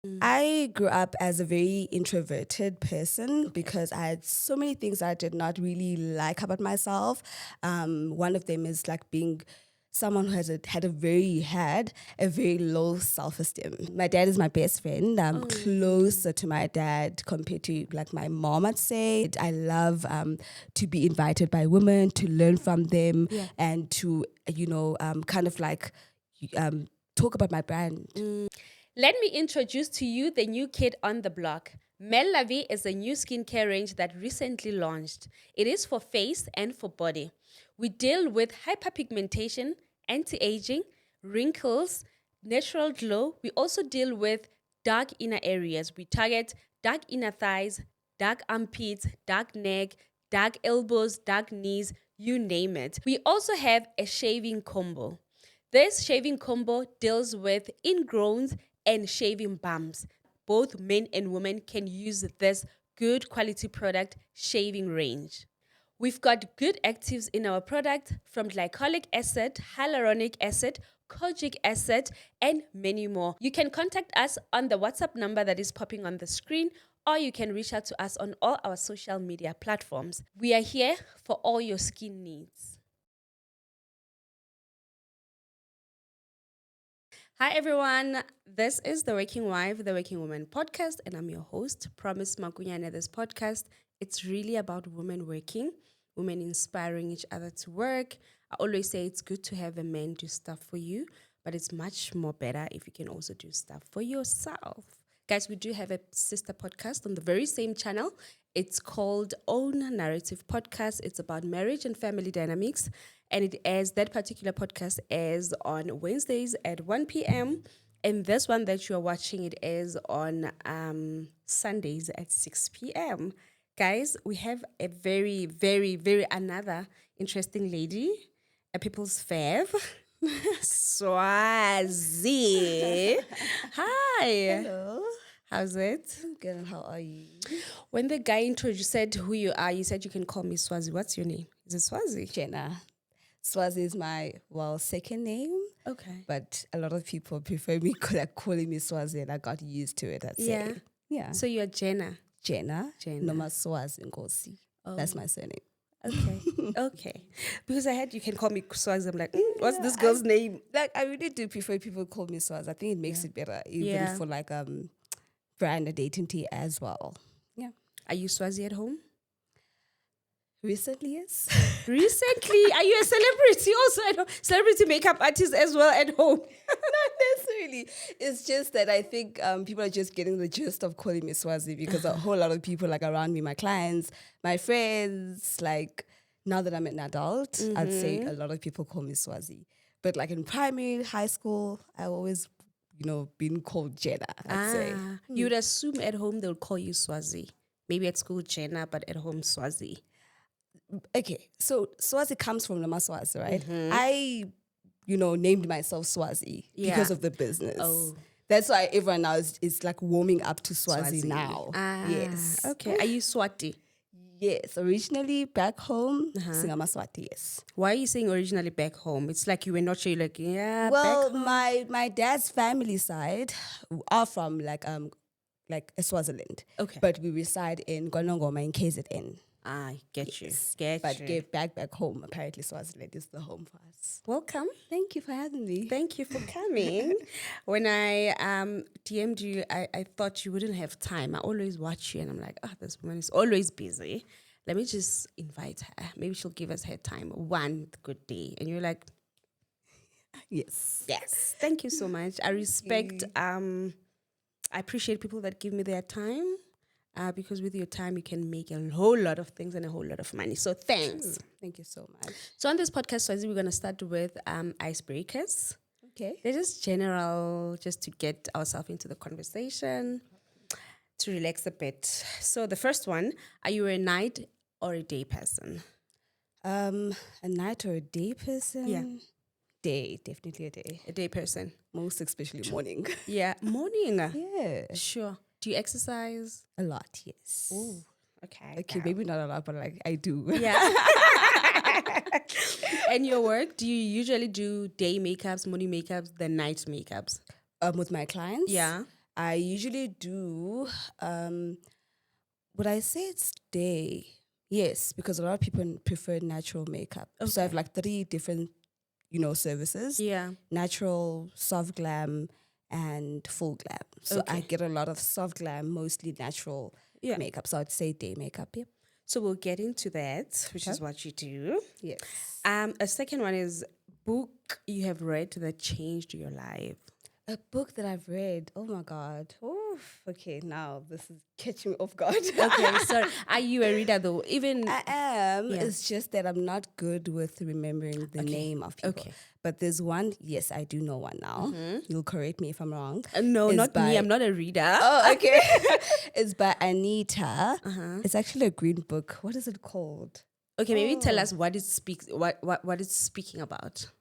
I grew up as a very introverted person because I had so many things I did not really like about myself. One of them is like being someone who had a very low self-esteem. My dad is my best friend. I'm closer to my dad compared to like my mom, I'd say. I love to be invited by women, to learn from them, and to, kind of like talk about my brand. Let me introduce to you the new kid on the block. Mel Lavi is a new skincare range that recently launched. It is for face and for body. We deal with hyperpigmentation, anti-aging, wrinkles, natural glow. We also deal with dark inner areas. We target dark inner thighs, dark armpits, dark neck, dark elbows, dark knees, you name it. We also have a shaving combo. This shaving combo deals with ingrowns and shaving bumps. Both men and women can use this good quality product shaving range. We've got good actives in our product from glycolic acid, hyaluronic acid, kojic acid, and many more. You can contact us on the WhatsApp number that is popping on the screen, or you can reach out to us on all our social media platforms. We are here for all your skin needs. Hi everyone, this is the Working Wife, the Working Woman podcast, and I'm your host, Promise Makunyane. This podcast, it's really about women working, women inspiring each other to work. I always say it's good to have a man do stuff for you, but it's much more better if you can also do stuff for yourself. Guys, we do have a sister podcast on the very same channel. It's called Own Narrative Podcast. It's about marriage and family dynamics. And that particular podcast airs on Wednesdays at 1 p.m. And this one that you're watching, it airs on Sundays at 6 p.m. Guys, we have a very, very, very another interesting lady, a people's fave, Swaazi. Hi. Hello. How's it? I'm good. And how are you? When the guy said who you are, you said you can call me Swaazi. What's your name? Is it Swaazi? Jenna. Swaazi is my, second name. Okay. But a lot of people prefer me calling me Swaazi, and I got used to it, I'd say. Yeah. So you're Jenna. Jenna. Noma Swaazi Nkosi. That's my surname. Okay. Okay. Because I heard you can call me Swaazi. I'm like, what's this girl's name? Like, I really do prefer people call me Swaazi. I think it makes it better, even for like brand identity as well. Yeah. Are you Swaazi at home? Recently, yes. Recently? Are you a celebrity also at home? Celebrity makeup artist as well at home? Not necessarily. It's just that I think people are just getting the gist of calling me Swaazi because a whole lot of people like around me, my clients, my friends, like now that I'm an adult, I'd say a lot of people call me Swaazi. But like in primary, high school, I always, been called Jenna, I'd say. You would assume at home they'll call you Swaazi. Maybe at school Jenna, but at home Swaazi. Okay, so Swaazi comes from Lama Swaazi, right? I, named myself Swaazi because of the business. Oh. That's why everyone now is like warming up to Swaazi now. Yes. Okay. Are you Swati? Yes. Originally back home, Singama Swati, yes. Why are you saying originally back home? It's like you were not sure, you're like, Well, back home. my dad's family side are from like Swaziland. Okay. But we reside in Gwanongoma in KZN. I get you. But get back home. Apparently, Swaziland is the home for us. Welcome. Thank you for having me. Thank you for coming. When I DM'd you, I thought you wouldn't have time. I always watch you and I'm like, this woman is always busy. Let me just invite her. Maybe she'll give us her time one good day. And you're like, yes. Yes. Thank you so much. I respect, I appreciate people that give me their time. Because with your time, you can make a whole lot of things and a whole lot of money. So thanks. Thank you so much. So on this podcast, Swaazi, we're going to start with icebreakers. Okay. They're just general, just to get ourselves into the conversation, to relax a bit. So the first one, are you a night or a day person? A night or a day person? Yeah. Day, definitely a day. A day person. Most especially morning. Yeah, morning. Yeah. Sure. Do you exercise? A lot, yes. Oh, okay. Okay, maybe not a lot, but like I do. Yeah. And your work, do you usually do day makeups, morning makeups, the night makeups? With my clients? Yeah. I usually do, would I say it's day? Yes, because a lot of people prefer natural makeup. So I have like 3 different, services. Yeah. Natural, soft glam, and full glam. So I get a lot of soft glam, mostly natural makeup. So I'd say day makeup, yeah. So we'll get into that, which is what you do. Yes. A second one is book you have read that changed your life. A book that I've read. Oh my God. Oof. Okay, now this is catching me off guard. Okay, so are you a reader though? Even I am. Yeah. It's just that I'm not good with remembering the name of people. Okay. But there's one, yes, I do know one now. You'll correct me if I'm wrong. No, it's not me. I'm not a reader. Oh, okay. It's by Anita. It's actually a green book. What is it called? Okay, maybe tell us what it's speaking about.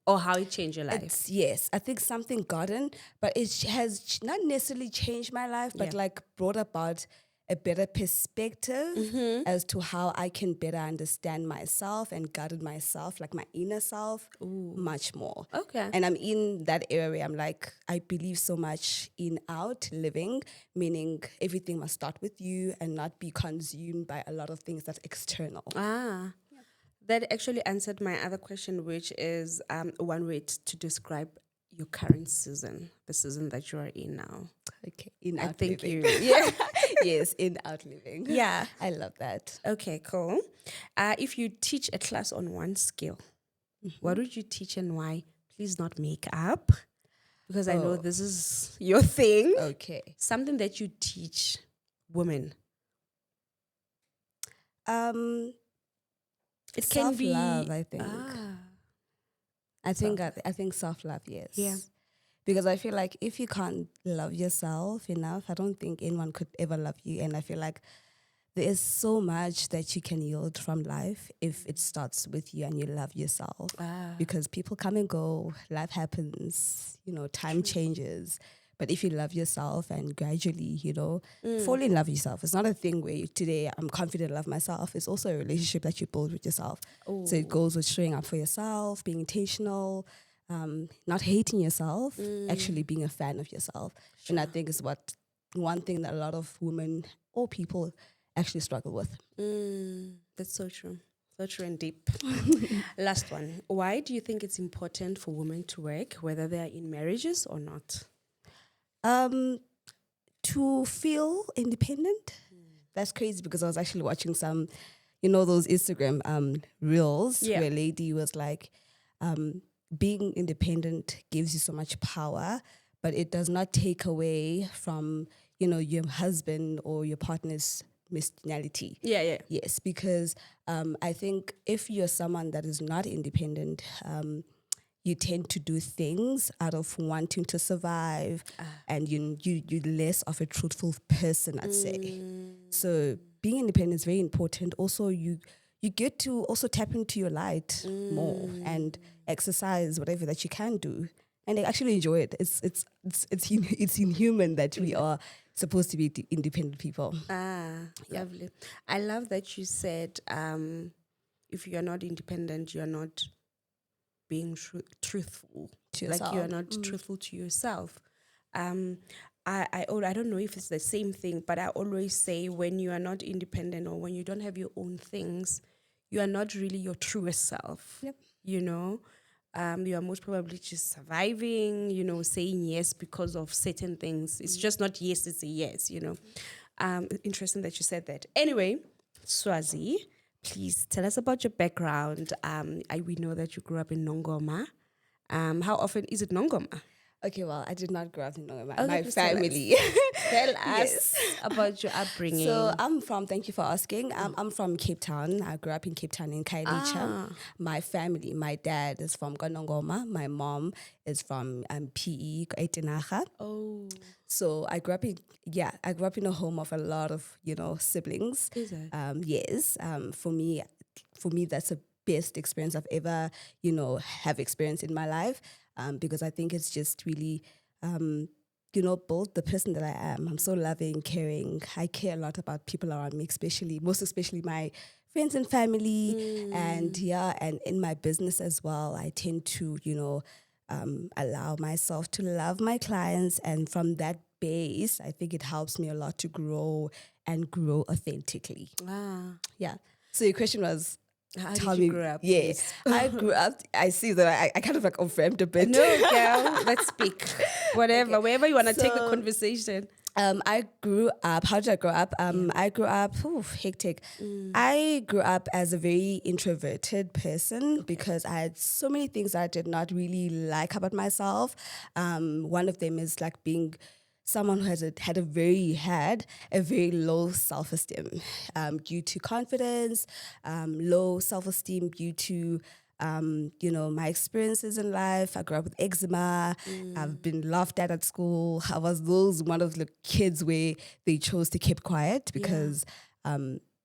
Or how it changed your life. Yes, I think something gotten, but it has not necessarily changed my life, but like brought about a better perspective as to how I can better understand myself and guide myself, like my inner self, much more. Okay. And I'm in that area. I'm like, I believe so much in out living, meaning everything must start with you and not be consumed by a lot of things that's external. That actually answered my other question, which is one way to describe your current season, the season that you are in now. Okay, in I out think living. Yes, in out living. Yeah. I love that. Okay, cool. If you teach a class on one skill, what would you teach and why? Please not makeup, because I know this is your thing. Okay. Something that you teach women. It can be self-love, I think. I think self-love, yes. Yeah. Because I feel like if you can't love yourself enough, I don't think anyone could ever love you. And I feel like there is so much that you can yield from life if it starts with you and you love yourself. Because people come and go, life happens, time changes. But if you love yourself and gradually, fall in love with yourself. It's not a thing where today I'm confident, love myself. It's also a relationship that you build with yourself. So it goes with showing up for yourself, being intentional, not hating yourself, actually being a fan of yourself. Sure. And I think is one thing that a lot of women or people actually struggle with. That's so true. So true and deep. Last one. Why do you think it's important for women to work, whether they are in marriages or not? To feel independent. That's crazy because I was actually watching some, those Instagram reels where a lady was like, being independent gives you so much power, but it does not take away from, your husband or your partner's masculinity. Yeah. Yes, because I think if you're someone that is not independent, you tend to do things out of wanting to survive, and you're less of a truthful person, I'd say. So being independent is very important. Also, you get to also tap into your light more and exercise whatever that you can do, and actually enjoy it. It's inhuman that we are supposed to be independent people. Lovely. I love that you said if you are not independent, you are not being truthful to yourself. Like you are not truthful to yourself. I don't know if it's the same thing, but I always say when you are not independent or when you don't have your own things, you are not really your truest self. Yep. You are most probably just surviving, saying yes because of certain things. It's just not yes, it's a yes, Interesting that you said that. Anyway, Swaazi, please tell us about your background. We know that you grew up in Nongoma. How often is it Nongoma? Okay, well, I did not grow up in Nongoma. Okay, my family. Tell us about your upbringing. So thank you for asking. I'm from Cape Town. I grew up in Cape Town in Khayelitsha. My family, my dad is from Nongoma. My mom is from PE, Etenaga. Oh. So I grew up in a home of a lot of, siblings. Is it? Yes. For me, that's the best experience I've ever, have experienced in my life. Because I think it's just really, built the person that I am. I'm so loving, caring. I care a lot about people around me, most especially my friends and family. And in my business as well, I tend to, allow myself to love my clients. And from that base, I think it helps me a lot to grow and grow authentically. Yeah. So your question was, How tell did you me, grow up? yeah, Yes. I grew up. I see that I kind of like overwhelmed a bit. No, girl, let's speak. Whatever, Okay. wherever you want to take the So, conversation. I grew up. How did I grow up? I grew up hectic. I grew up as a very introverted person because I had so many things I did not really like about myself. One of them is like being someone who had a very low self-esteem due to confidence, low self-esteem due to my experiences in life. I grew up with eczema. I've been laughed at school. I was one of the kids where they chose to keep quiet because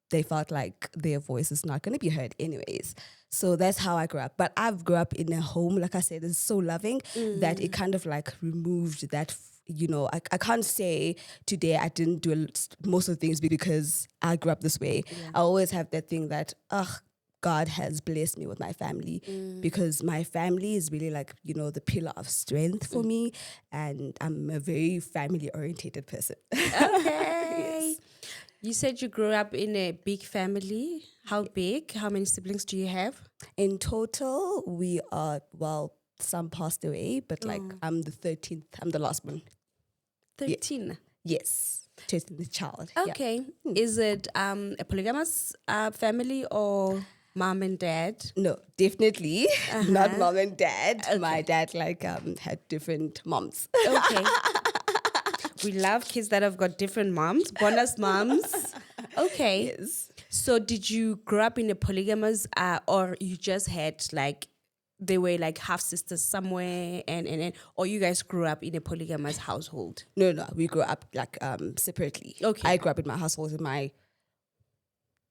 they felt like their voice is not going to be heard anyways. So that's how I grew up. But I've grew up in a home, like I said, is so loving that it kind of like removed that. I can't say today I didn't do most of the things because I grew up this way. Yeah. I always have that thing that, God has blessed me with my family because my family is really like, the pillar of strength for me. And I'm a very family oriented person. Okay. Yes. You said you grew up in a big family. How big? How many siblings do you have? In total, we are, some passed away, but like I'm the 13th. I'm the last one. 13. Yeah. Yes. 13th child. Okay. Yeah. Is it a polygamous family or mom and dad? No, definitely not mom and dad. Okay. My dad had different moms. Okay. We love kids that have got different moms, bonus moms. Okay. Yes. So did you grow up in a polygamous or you just had like, they were like half sisters somewhere and or you guys grew up in a polygamous household? No, we grew up like separately. Okay. I grew up in my household with my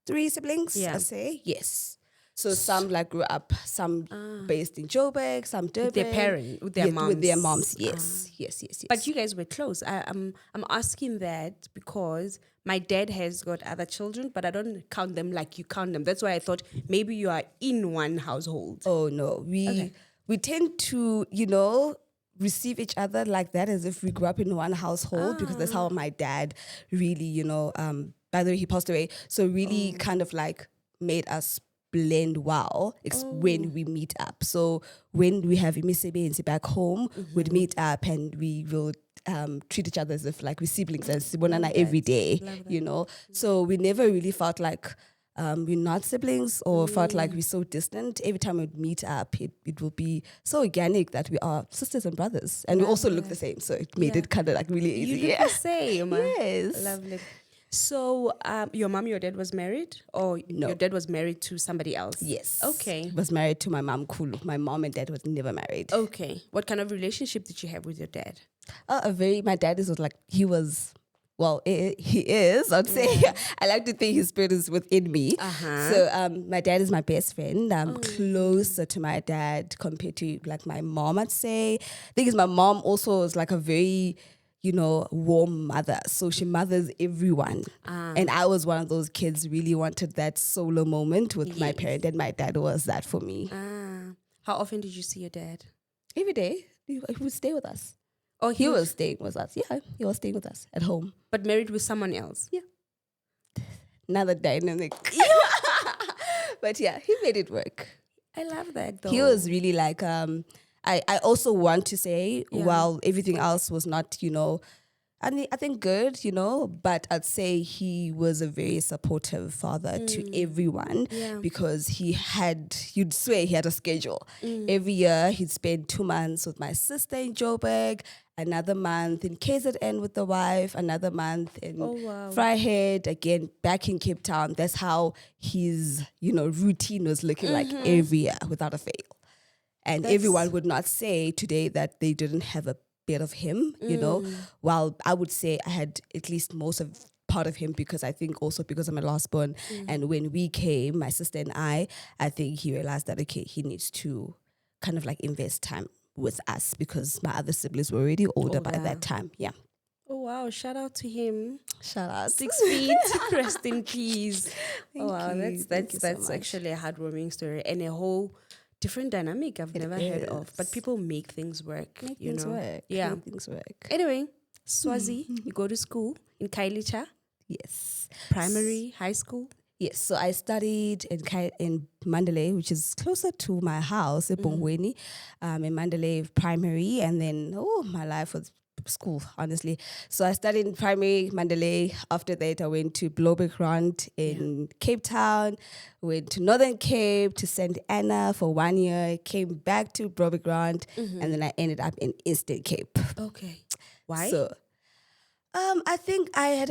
3 siblings, yeah. I say. Yes. So some like grew up, some based in Joburg, some Durban. With their parents, with their moms. With their moms, yes. Yes. But you guys were close. I'm asking that because my dad has got other children, but I don't count them like you count them. That's why I thought maybe you are in one household. Oh no, we tend to, receive each other like that as if we grew up in one household because that's how my dad really, by the way, he passed away. So really kind of like made us blend well when we meet up. So when we have imisebenzi back home, we'd meet up and we will treat each other as if like we're siblings, as bonana every day, So we never really felt like we're not siblings or felt like we're so distant. Every time we'd meet up, it will be so organic that we are sisters and brothers. And we also look the same. So it made it kind of like really easy. You look the same. Yes. Lovely. So your dad was married or No. your dad was married to somebody else? Yes. Okay. Was married to my mom, Kulu. My mom and dad was never married. Okay. What kind of relationship did you have with your dad? My dad is like, he is, I'd say. I like to think his spirit is within me. So my dad is my best friend. I'm closer to my dad compared to like my mom, I'd say. The thing is, my mom also is like a very, warm mother. So she mothers everyone. And I was one of those kids really wanted that solo moment with my parent, and my dad was that for me. How often did you see your dad? Every day. He would stay with us. Oh, he was staying with us. Yeah, he was staying with us at home. But married with someone else? Yeah. Another dynamic. But yeah, he made it work. I love that though. He was really like, I also want to say, while everything else was not, I think good, but I'd say he was a very supportive father to everyone because you'd swear he had a schedule. Every year he'd spend 2 months with my sister in Joburg, another month in KZN with the wife, another month in Vryheid, again back in Cape Town. That's how his, routine was looking like every year without a fail. And everyone would not say today that they didn't have a bit of him, while I would say I had at least most of part of him because I think also because I'm a last born. And when we came, my sister and I think he realized that, okay, he needs to kind of like invest time with us because my other siblings were already older by that time. Yeah. Oh, wow. Shout out to him. Shout out. 6 feet. Rest in peace. Thank you. That's actually a heartwarming story and a whole different dynamic I've never heard of. is. But people make things work. Make you things know? work. Yeah. Make things work. Anyway, Swaazi, you go to school in Kailicha, Yes. primary, high school. Yes, so I studied in Mandalay, which is closer to my house, in Bongweni, in Mandalay primary, and then my life was school, honestly. So I studied in primary Mandalay. After that, I went to Blobegrand in Cape Town, went to Northern Cape, to St. Anna for 1 year, came back to Blobegrand, and then I ended up in Eastern Cape. Okay. Why? So I think I had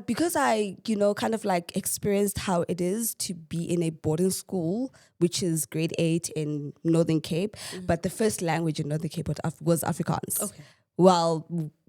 because I, kind of like experienced how it is to be in a boarding school, which is grade 8 in Northern Cape, but the first language in Northern Cape was Afrikaans. Okay. While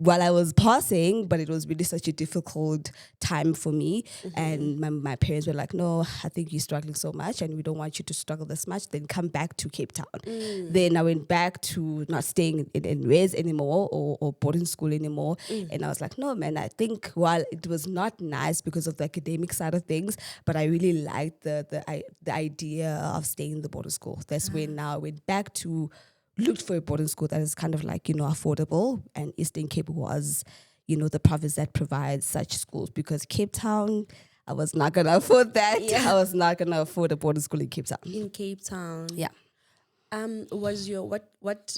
I was passing, but it was really such a difficult time for me. And my parents were like, no, I think you're struggling so much and we don't want you to struggle this much. Then come back to Cape Town. Then I went back to not staying in res anymore or boarding school anymore. And I was like, no, man, I think while it was not nice because of the academic side of things, but I really liked the idea of staying in the boarding school. That's when now I went back to looked for a boarding school that is kind of like, affordable. And Eastern Cape was, the province that provides such schools, because Cape Town, I was not going to afford that. Yeah. I was not going to afford a boarding school in Cape Town. In Cape Town. Yeah. Was your, what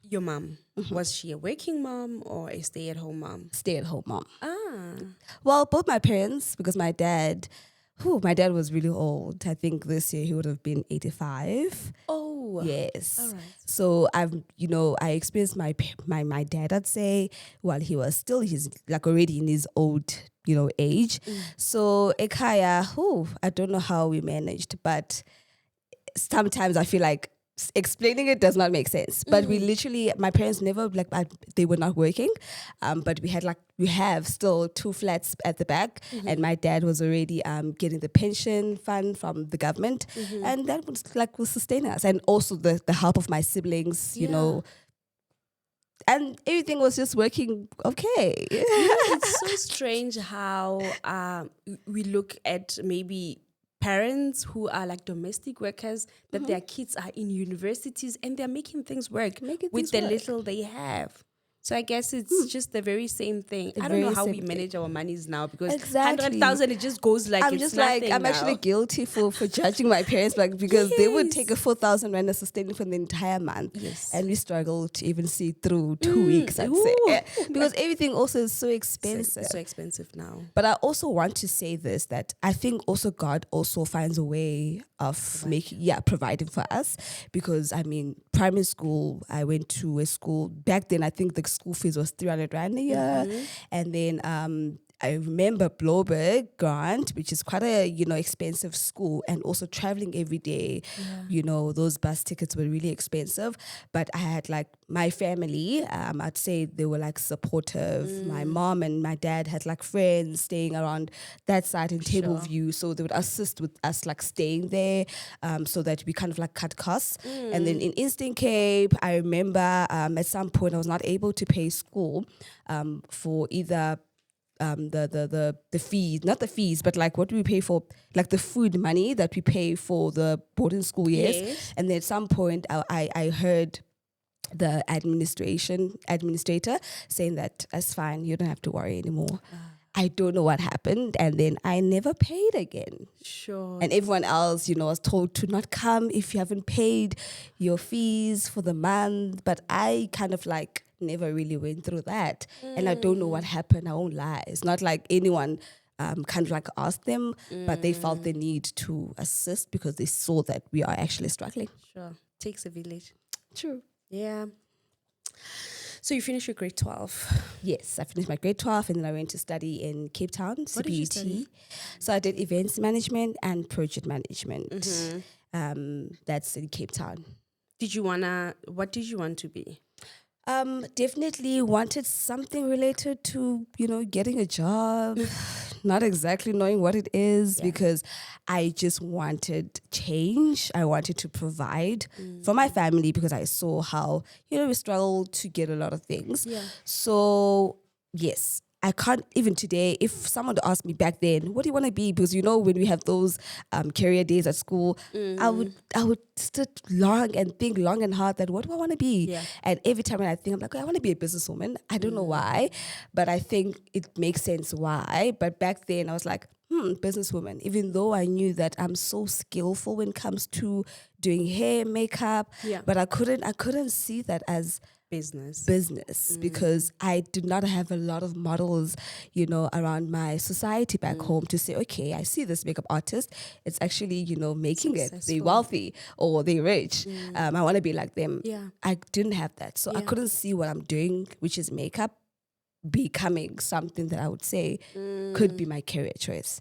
your mom, was she a working mom or a stay-at-home mom? Stay-at-home mom. Ah. Well, both my parents, because my dad was really old. I think this year he would have been 85. Oh. Yes. All right. So I experienced my dad, I'd say, while he's like already in his old, age. So Ekaya, I don't know how we managed, but sometimes I feel like explaining it does not make sense. But we literally, my parents never, they were not working, but we have still 2 flats at the back, and my dad was already getting the pension fund from the government, and that was sustaining us, and also the help of my siblings, you know, and everything was just working okay. It's so strange how we look at maybe parents who are like domestic workers, that their kids are in universities and they're making things work with the little they have. So I guess it's just the very same thing. I don't know how we manage our monies now, because 100,000, it just goes like I'm it's just nothing I'm now. actually guilty for judging my parents, because they would take a 4,000 rand as sustaining for the entire month. Yes. And we struggle to even see through 2 weeks, I'd say. Yeah, because everything also is so expensive. So expensive now. But I also want to say this, that I think also God also finds a way of providing for us. Because primary school, I went to a school back then. I think the school fees was 300 rand a year, and then I remember Bloberg Grant, which is quite a expensive school, and also traveling every day. Those bus tickets were really expensive. But I had my family, I'd say they were supportive. My mom and my dad had friends staying around that side in Table View, so they would assist with us staying there, so that we kind of cut costs. And then in Eastern Cape, I remember at some point I was not able to pay school for either the fees, not the fees, but what do we pay for, the food money that we pay for the boarding school years. Yes. And then at some point I heard the administrator saying that that's fine, you don't have to worry anymore. I don't know what happened, and then I never paid again. Sure. And everyone else, was told to not come if you haven't paid your fees for the month. But I kind of never really went through that. And I don't know what happened. I won't lie. It's not like anyone kind of asked them, but they felt the need to assist because they saw that we are actually struggling. Sure. Takes a village. True. Yeah. So you finished your grade 12. Yes, I finished my grade 12 and then I went to study in Cape Town, CBUT. What did you study? So I did events management and project management. That's in Cape Town. What did you want to be? Definitely wanted something related to, getting a job, not exactly knowing what it is, because I just wanted change. I wanted to provide for my family because I saw how, we struggle to get a lot of things. Yeah. So, yes, I can't, even today, if someone asked me back then, what do you want to be? Because, when we have those career days at school, I would sit long and think long and hard that what do I want to be? Yeah. And every time when I think, I'm like, I want to be a businesswoman. I don't know why, but I think it makes sense why. But back then I was like, businesswoman, even though I knew that I'm so skillful when it comes to doing hair, makeup, but I couldn't see that as business because I did not have a lot of models, around my society back home to say, okay, I see this makeup artist. It's actually, making it. They're wealthy or they're rich. I want to be like them. Yeah. I didn't have that. So I couldn't see what I'm doing, which is makeup, becoming something that I would say could be my career choice.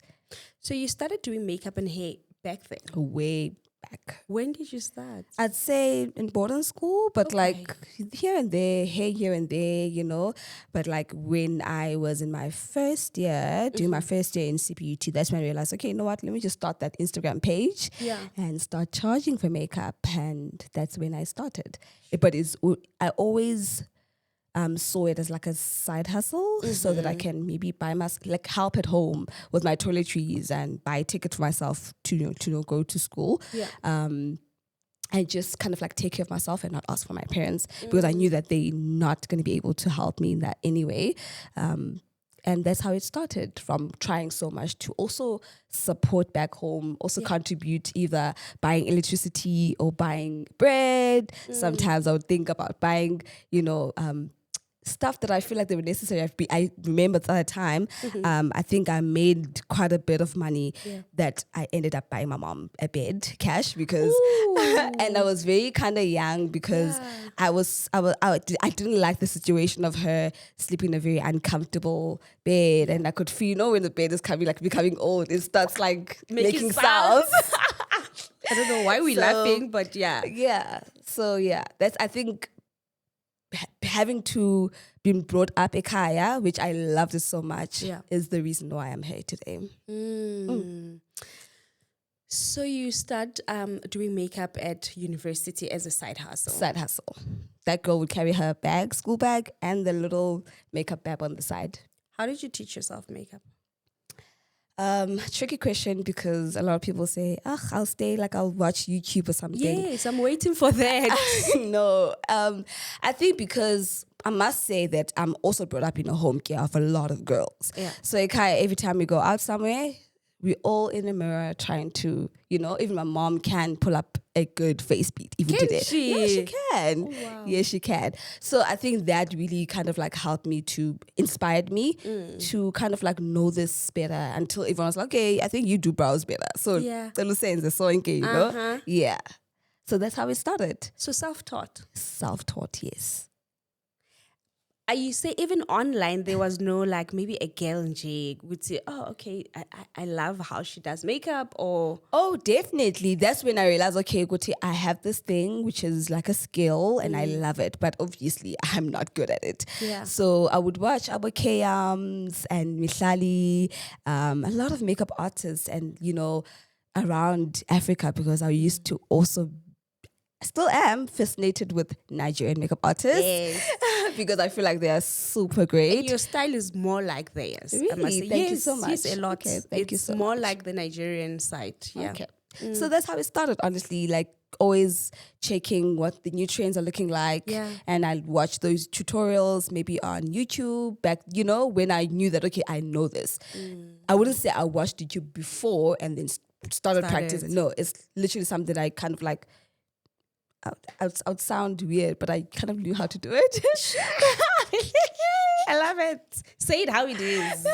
So you started doing makeup and hair back then? Way back. When did you start? I'd say in boarding school, but like here and there, here and there, But like when I was in my first year, doing my first year in CPUT, that's when I realized, okay, you know what? Let me just start that Instagram page and start charging for makeup. And that's when I started. But I always saw it as like a side hustle so that I can maybe buy like help at home with my toiletries and buy a ticket for myself to go to school. And just kind of like take care of myself and not ask for my parents because I knew that they're not going to be able to help me in that anyway. And that's how it started, from trying so much to also support back home, also contribute either buying electricity or buying bread. Sometimes I would think about buying, stuff that I feel like they were necessary. I remember at the time, I think I made quite a bit of money that I ended up buying my mom a bed, cash, because, and I was very kind of young because I didn't like the situation of her sleeping in a very uncomfortable bed, and I could feel, when the bed is becoming old, it starts like making sounds. I don't know why we're laughing, but yeah. So that's, I think, having to been brought up Ekaya, which I loved it so much, is the reason why I'm here today. So you start doing makeup at university as a side hustle. Side hustle. That girl would carry her bag, school bag, and the little makeup bag on the side. How did you teach yourself makeup? Tricky question, because a lot of people say, I'll stay, like I'll watch YouTube or something. Yes, I'm waiting for that. No, I think because I must say that I'm also brought up in a home care of a lot of girls. So every time we go out somewhere, we're all in the mirror trying to, even my mom can pull up a good face beat even Can today. she? Yeah, she can. Oh, wow. Yeah, she can. So I think that really kind of like helped me inspired me to kind of like know this better, until everyone was like, okay, I think you do brows better. So the sense, the sewing, Yeah. So that's how it started. So self-taught? Self-taught, yes. You say even online there was no, like, maybe a girl in J would say, oh, okay, I love how she does makeup, or... Oh, definitely. That's when I realized, okay, Guti, I have this thing which is like a skill and I love it, but obviously I'm not good at it. So I would watch Abokeyams and Mihlali, a lot of makeup artists, and, around Africa, because I used to also... still am fascinated with Nigerian makeup artists because I feel like they are super great. And your style is more like theirs. Really? I must say. Thank you so much. Yes, a lot. Okay, thank you it's so more much. like the Nigerian side. Yeah. Okay. So that's how it started, honestly, like always checking what the new trends are looking like. And I watch those tutorials maybe on YouTube back, when I knew that, okay, I know this. I wouldn't say I watched YouTube before and then started practicing. No, it's literally something I kind of like, I would sound weird, but I kind of knew how to do it. I love it. Say it how it is.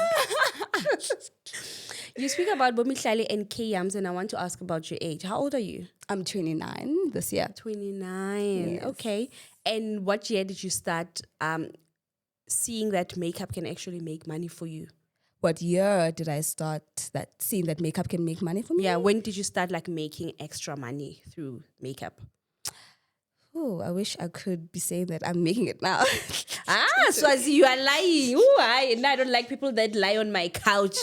You speak about Bomihlali and Keyams, and I want to ask about your age. How old are you? I'm 29 this year. 29. Yes. Okay. And what year did you start seeing that makeup can actually make money for you? What year did I start seeing that makeup can make money for me? Yeah, when did you start like making extra money through makeup? Oh, I wish I could be saying that I'm making it now. Swaazi, you are lying. Ooh, I don't like people that lie on my couch.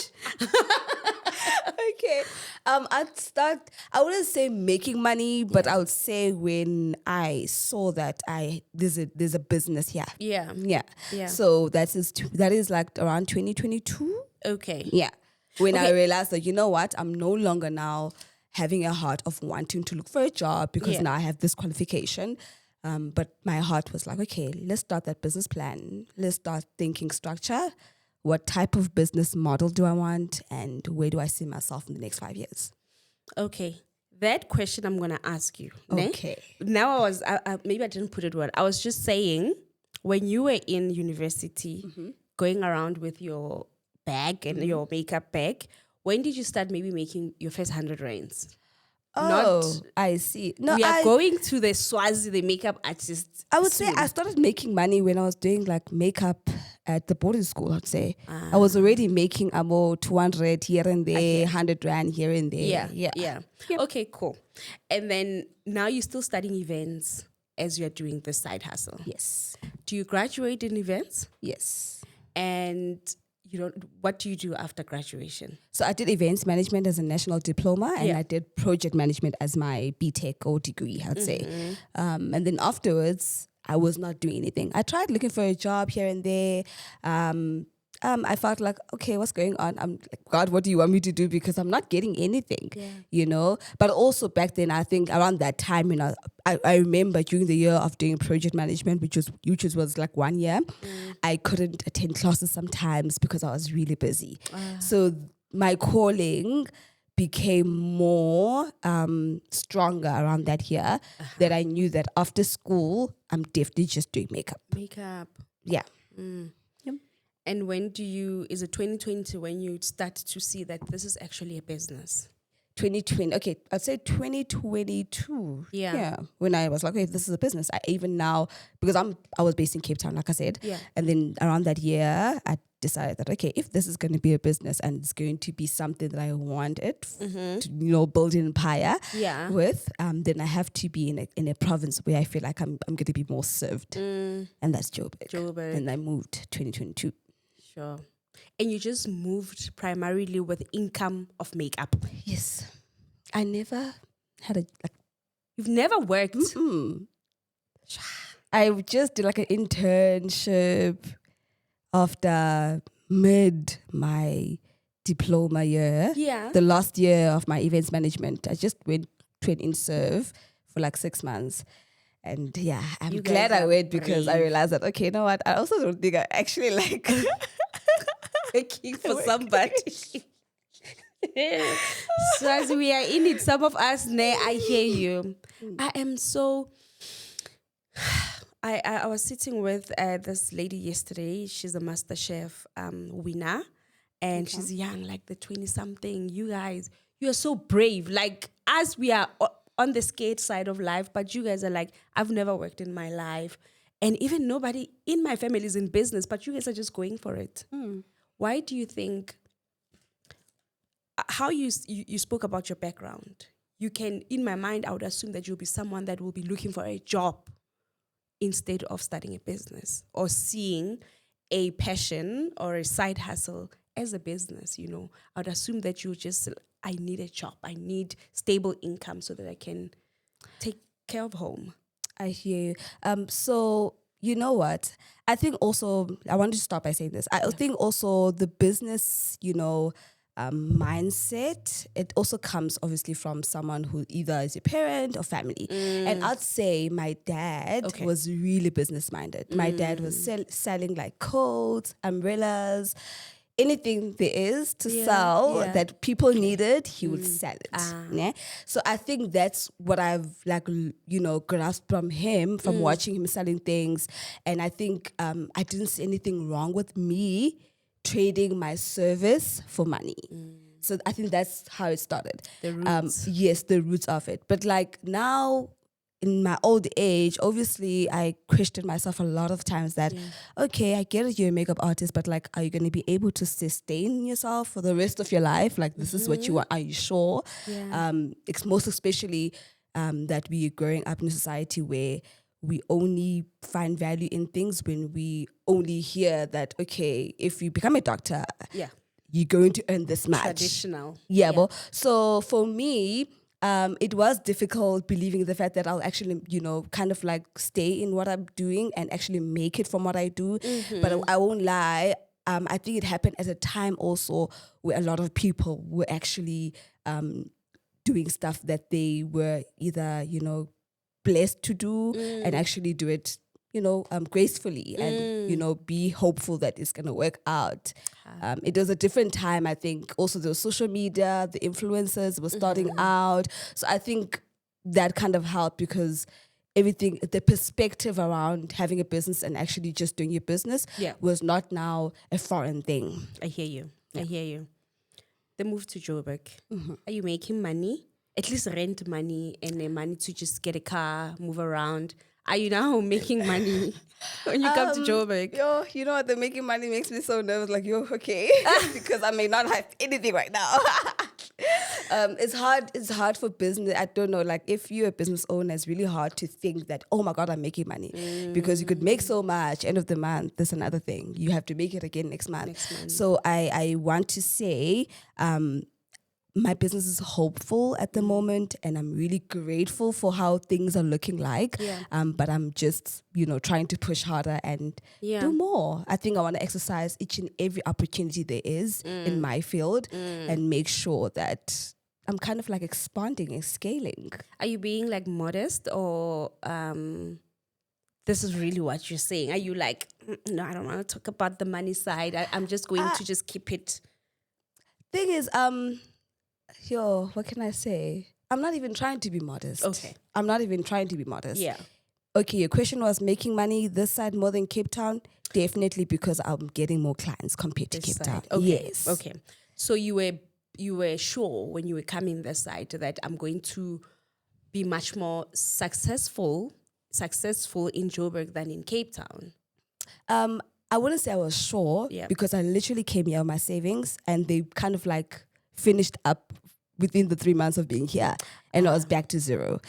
Okay. I wouldn't say making money, but I would say when I saw that there's a business here. Yeah. Yeah. Yeah. So that is like around 2022. Okay. Yeah. When I Okay. realized that, you know what, I'm no longer now having a heart of wanting to look for a job because Yeah. now I have this qualification. But my heart was like, okay, let's start that business plan. Let's start thinking structure. What type of business model do I want? And where do I see myself in the next 5 years? Okay. That question I'm going to ask you. Ne? Okay. Now maybe I didn't put it well. I was just saying, when you were in university, going around with your bag and your makeup bag, when did you start maybe making your first 100 rands? Oh, I see. No, We are going to the Swaazi, the makeup artist. I would say I started making money when I was doing like makeup at the boarding school. I'd say I was already making about 200 here and there, 100 rand here and there. Yeah. Okay, cool. And then now you're still studying events as you're doing the side hustle. Yes. Do you graduate in events? Yes. And what do you do after graduation? So I did events management as a national diploma, and I did project management as my BTech or degree, I'd say. And then afterwards, I was not doing anything. I tried looking for a job here and there. I felt like, okay, what's going on? I'm like, God, what do you want me to do? Because I'm not getting anything, But also back then, I think around that time, I remember during the year of doing project management, which was like 1 year, I couldn't attend classes sometimes because I was really busy. So my calling became more stronger around that year that I knew that after school, I'm definitely just doing makeup. Makeup. Yeah. And is it 2020 when you start to see that this is actually a business? 2020, okay, I'd say 2022. Yeah. When I was like, okay, this is a business. I even now, because I was based in Cape Town, like I said. Yeah. And then around that year, I decided that, okay, if this is going to be a business and it's going to be something that I want it to, build an empire with, then I have to be in a province where I feel like I'm going to be more served. And that's Joburg. And I moved 2022. Sure. And you just moved primarily with income of makeup. Yes. I never had You've never worked? I just did like an internship after my diploma year. Yeah. The last year of my events management. I just went to an in-serve for like 6 months. And yeah, I'm glad I went because I realized that, okay, you know what? I also don't think I actually like working for somebody. So as we are in it, some of us, I hear you. I am so... I was sitting with this lady yesterday. She's a MasterChef winner. And she's young, like the 20-something. You guys, you are so brave. Like, as we are on the skate side of life, but you guys are like, I've never worked in my life. And even nobody in my family is in business, but you guys are just going for it. Why do you think, how you spoke about your background, you can, in my mind, I would assume that you'll be someone that will be looking for a job instead of starting a business or seeing a passion or a side hustle as a business, I would assume that you just, I need a job. I need stable income so that I can take care of home. I hear you. So you know what? I think also, I want to start by saying this. I think also the business, mindset, it also comes obviously from someone who either is a parent or family. And I'd say my dad was really business minded. My dad was selling like coats, umbrellas, anything there is to sell that people needed, he would sell it. Yeah? So I think that's what I've grasped from him, from watching him selling things. And I think I didn't see anything wrong with me trading my service for money. So I think that's how it started. The roots. Yes, the roots of it. But like now, in my old age, obviously, I questioned myself a lot of times that, okay, I get it, you're a makeup artist, but like, are you going to be able to sustain yourself for the rest of your life? Like, this is what you want. Are you sure? Yeah. It's most especially that we are growing up in a society where we only find value in things when we only hear that, okay, if you become a doctor, you're going to earn this much. Traditional. Yeah. Well, so for me, it was difficult believing the fact that I'll actually, kind of like stay in what I'm doing and actually make it from what I do. But I won't lie. I think it happened at a time also where a lot of people were actually doing stuff that they were either, blessed to do and actually do it, gracefully and, be hopeful that it's going to work out. It was a different time, I think. Also, the social media, the influencers were starting out. So I think that kind of helped because everything, the perspective around having a business and actually just doing your business was not now a foreign thing. I hear you. I hear you. The move to Joburg. Are you making money? At least rent money and money to just get a car, move around. Are you now making money when you come to Joburg? You know what? The making money makes me so nervous. Like, okay, because I may not have anything right now. It's hard. It's hard for business. I don't know. Like, if you're a business owner, it's really hard to think that, oh my God, I'm making money because you could make so much. End of the month, there's another thing. You have to make it again next month. So I want to say, my business is hopeful at the moment, and I'm really grateful for how things are looking like. But I'm just, trying to push harder and do more. I think I want to exercise each and every opportunity there is in my field and make sure that I'm kind of like expanding and scaling. Are you being like modest or this is really what you're saying? Are you like, no, I don't want to talk about the money side. I'm just going to just keep it. Thing is, what can I say? I'm not even trying to be modest. Okay. I'm not even trying to be modest. Yeah. Okay, your question was making money this side more than Cape Town? Definitely, because I'm getting more clients compared to Cape Town. Okay. Yes. Okay. So you were sure when you were coming this side that I'm going to be much more successful in Joburg than in Cape Town? I wouldn't say I was sure because I literally came here with my savings and they kind of like finished up within the 3 months of being here and I was back to zero.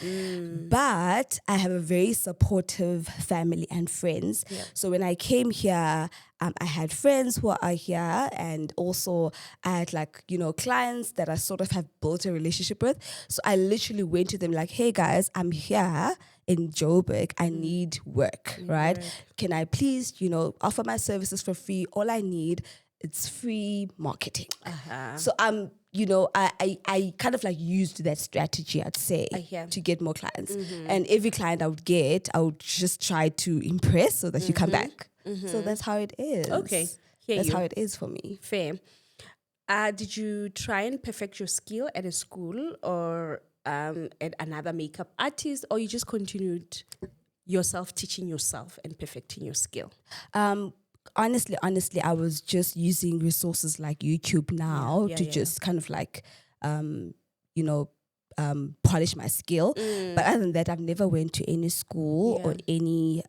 But I have a very supportive family and friends. So when I came here, I had friends who are here and also I had like, clients that I sort of have built a relationship with. So I literally went to them like, hey guys, I'm here in Joburg. I need work, right? Can I please, offer my services for free? All I need, it's free marketing. So I kind of like used that strategy, I'd say, to get more clients. And every client I would get, I would just try to impress so that you come back. So that's how it is. Okay. That's how it is for me. Fair. Did you try and perfect your skill at a school or at another makeup artist, or you just continued yourself teaching yourself and perfecting your skill? Honestly, I was just using resources like YouTube now to just kind of like, polish my skill. But other than that, I've never went to any school or any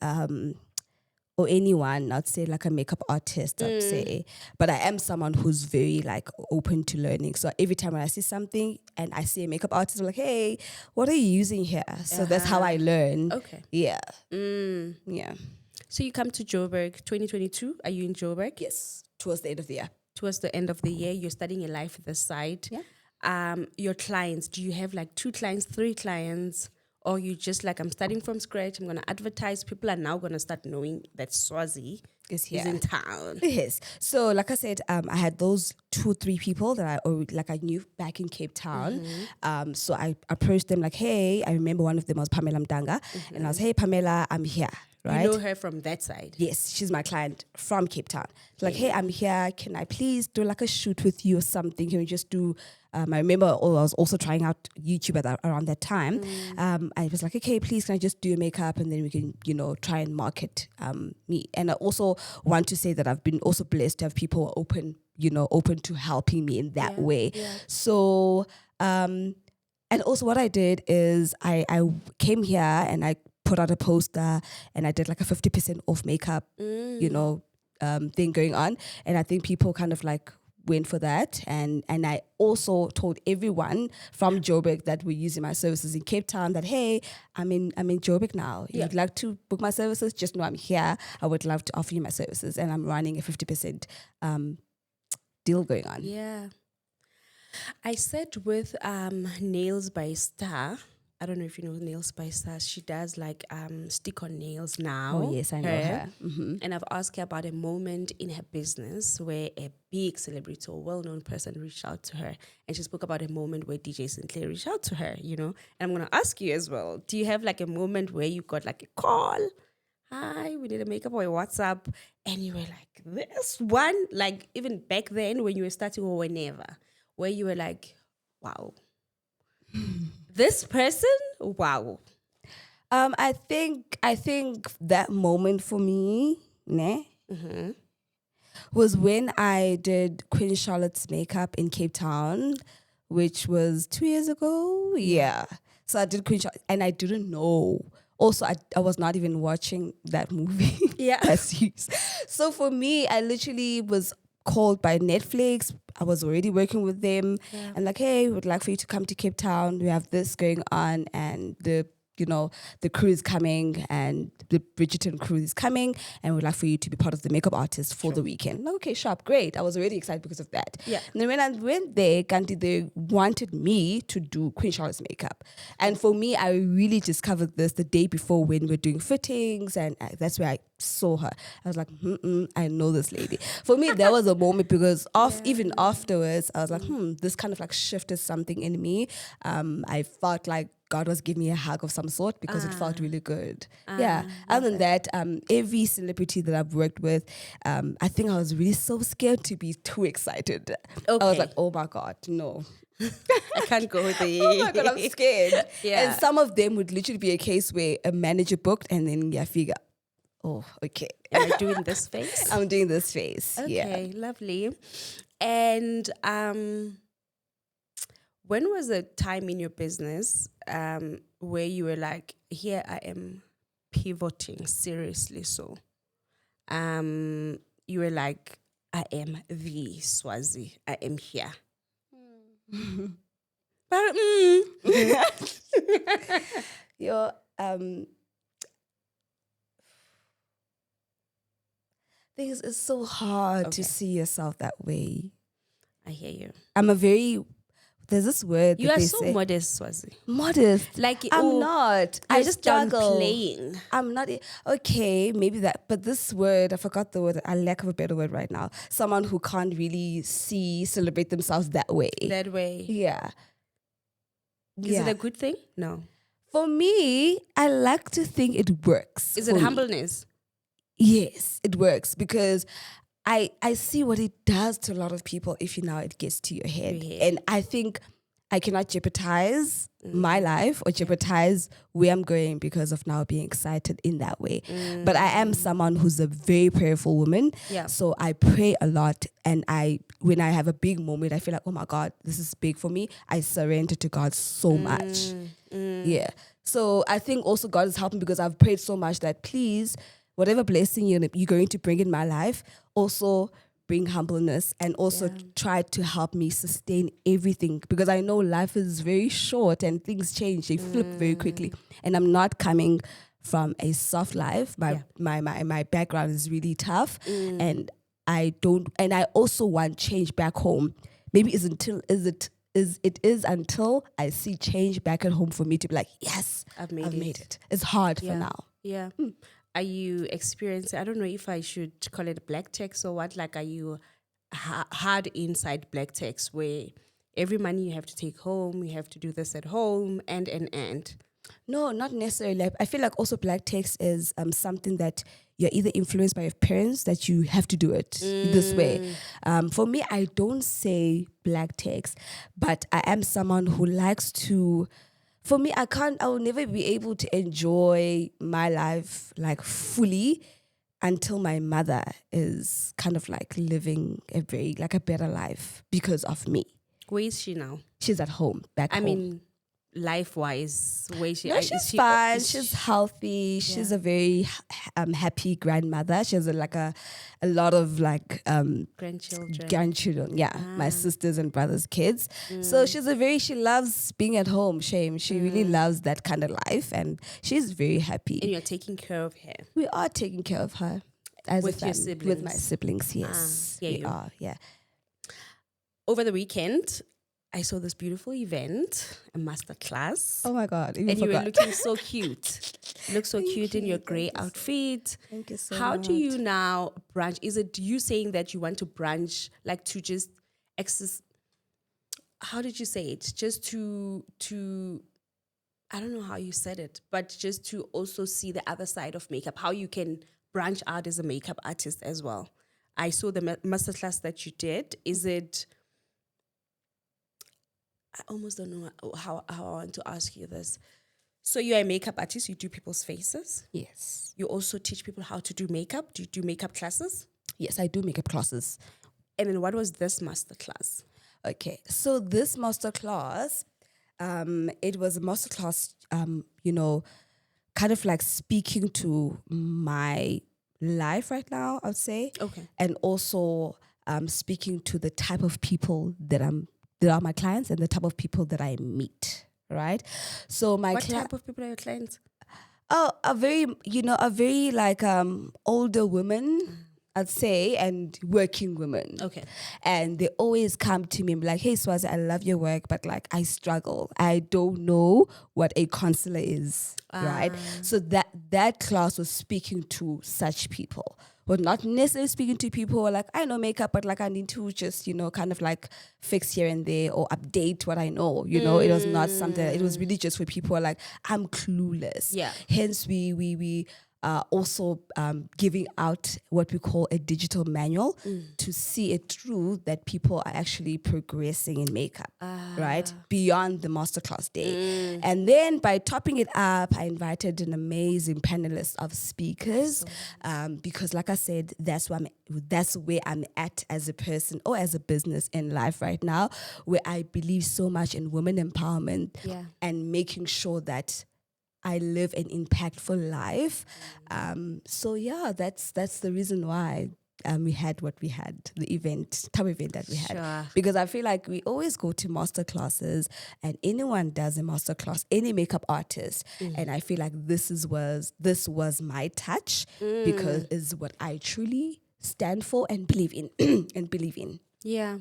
or anyone, I'd say like a makeup artist, I'd say. But I am someone who's very like open to learning. So every time when I see something and I see a makeup artist, I'm like, hey, what are you using here? So that's how I learn. Okay. Yeah. Yeah. So you come to Joburg 2022. Are you in Joburg? Yes. Towards the end of the year. Towards the end of the year, you're studying your life this side. Yeah. Your clients, do you have like 2 clients, 3 clients? Or you just like, I'm starting from scratch, I'm going to advertise. People are now going to start knowing that Swaazi is in town. Yes. So like I said, I had those 2-3 people that I knew back in Cape Town. So I approached them like, hey, I remember one of them was Pamela Mdanga. And I was, hey, Pamela, I'm here. Right? You know her from that side? Yes, she's my client from Cape Town. Like, hey, I'm here. Can I please do like a shoot with you or something? Can we just do... I remember I was also trying out YouTube around that time. I was like, okay, please, can I just do your makeup and then we can, try and market me. And I also want to say that I've been also blessed to have people open to helping me in that way. Yeah. So, and also what I did is I came here and I put out a poster and I did like a 50% off makeup, thing going on. And I think people kind of like went for that. And I also told everyone from Joburg that were using my services in Cape Town that, hey, I'm in Joburg now. If you'd like to book my services, just know I'm here. I would love to offer you my services. And I'm running a 50% deal going on. Yeah. I said with Nails by Star. I don't know if you know Nails by Star. She does like stick on nails now. Oh, yes, I know her. And I've asked her about a moment in her business where a big celebrity or well-known person reached out to her. And she spoke about a moment where DJ Sinclair reached out to her, you know. And I'm going to ask you as well. Do you have like a moment where you got like a call? Hi, we need a makeup or a WhatsApp. And you were like, this one, like even back then when you were starting or whenever, where you were like, wow, this person, wow. I think that moment for me, was when I did Queen Charlotte's makeup in Cape Town, which was 2 years ago. Yeah. So I did Queen Charlotte, and I didn't know. Also, I was not even watching that movie. Yeah. That series. So for me, I literally was called by Netflix. I was already working with them, and like, hey, we would like for you to come to Cape Town. We have this going on, and the crew is coming, and the Bridgerton crew is coming, and we'd like for you to be part of the makeup artist for the weekend. Okay, sharp, great. I was already excited because of that. Yeah. And then when I went there, Kanti, they wanted me to do Queen Charlotte's makeup. And for me, I really discovered this the day before when we were doing fittings, and that's where I saw her. I was like, I know this lady. For me, that was a moment because even afterwards, I was like, this kind of like shifted something in me. I felt like God was giving me a hug of some sort because it felt really good. Yeah. Other than that, every celebrity that I've worked with, I think I was really so scared to be too excited. Okay. I was like, oh my God, no. I can't go there. Oh my God, I'm scared. Yeah. And some of them would literally be a case where a manager booked and then you figure, oh, okay. Am I doing this face? I'm doing this face. Okay, lovely. And when was a time in your business where you were like, here I am pivoting seriously? So you were like, I am the Swaazi. I am here. But, Your things it's so hard to see yourself that way. I hear you. There's this word You that are they so say, modest, Swaazi. Modest. Like I'm not. I You're just done struggle. playing. I'm not. Okay, maybe that. But this word, I forgot the word. I lack of a better word right now. Someone who can't really celebrate themselves that way. That way. Yeah. Is it a good thing? No. For me, I like to think it works. Is it humbleness? Yes, it works because I see what it does to a lot of people if it gets to your head. And I think I cannot jeopardize my life or jeopardize where I'm going because of now being excited in that way. But I am someone who's a very prayerful woman. Yeah. So I pray a lot, and when I have a big moment, I feel like, oh my God, this is big for me. I surrender to God so much. Yeah. So I think also God is helping because I've prayed so much that please, whatever blessing you're going to bring in my life, also bring humbleness and also try to help me sustain everything because I know life is very short and things change. They flip very quickly. And I'm not coming from a soft life. My background is really tough and I also want change back home. Maybe it is until I see change back at home for me to be like, yes, I've made it. It's hard for now. Yeah. Are you experiencing, I don't know if I should call it black text or what, like are you hard inside black text where every money you have to take home, you have to do this at home and? No, not necessarily. I feel like also black text is something that you're either influenced by your parents that you have to do it this way. For me, I don't say black text, but I am someone who likes to... For me, I will never be able to enjoy my life like fully until my mother is kind of like living a better life because of me. Where is she now? She's at home, back home. I mean, life-wise, where is she? No, she's fine. She's healthy. She's a very happy grandmother. She has a lot of grandchildren. Yeah, my sisters and brothers' kids. So she loves being at home. She really loves that kind of life, and she's very happy. And you're taking care of her. We are taking care of her as with a family, your siblings. with my siblings. Yes, we are. Yeah. over the weekend, I saw this beautiful event, a masterclass. Oh my God. And you were looking so cute. You look so Thank cute in your you, gray thank you outfit. Thank you so How much. do you now branch? Is it you saying that you want to branch, like to just access? How did you say it? Just to I don't know how you said it, but just to also see the other side of makeup, how you can branch out as a makeup artist as well. I saw the masterclass that you did. Is it? I almost don't know how I want to ask you this. So you're a makeup artist. You do people's faces. Yes. You also teach people how to do makeup. Do you do makeup classes? Yes, I do makeup classes. And then what was this masterclass? Okay, so this masterclass, it was a masterclass, you know, kind of like speaking to my life right now, I would say. Okay. And also speaking to the type of people that are my clients and the type of people that I meet, right? So What type of people are your clients? Oh, a very like older women, I'd say, and working women. Okay. And they always come to me and be like, hey, Swaazi, I love your work, but like I struggle. I don't know what a concealer is, right? So that class was speaking to such people. But not necessarily speaking to people who are like, I know makeup, but like I need to just, kind of like fix here and there or update what I know. It was not something, it was really just for people who are like, I'm clueless. Yeah. Hence, we also giving out what we call a digital manual to see it through that people are actually progressing in makeup, right? Beyond the masterclass day. And then by topping it up, I invited an amazing panelist of speakers because like I said, that's where I'm at as a person or as a business in life right now, where I believe so much in women empowerment and making sure that I live an impactful life. So yeah, that's the reason why we had what we had, the type of event that we had. Sure. Because I feel like we always go to master classes and anyone does a master class, any makeup artist. And I feel like this was my touch because it's what I truly stand for and believe in. Yeah.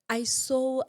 I saw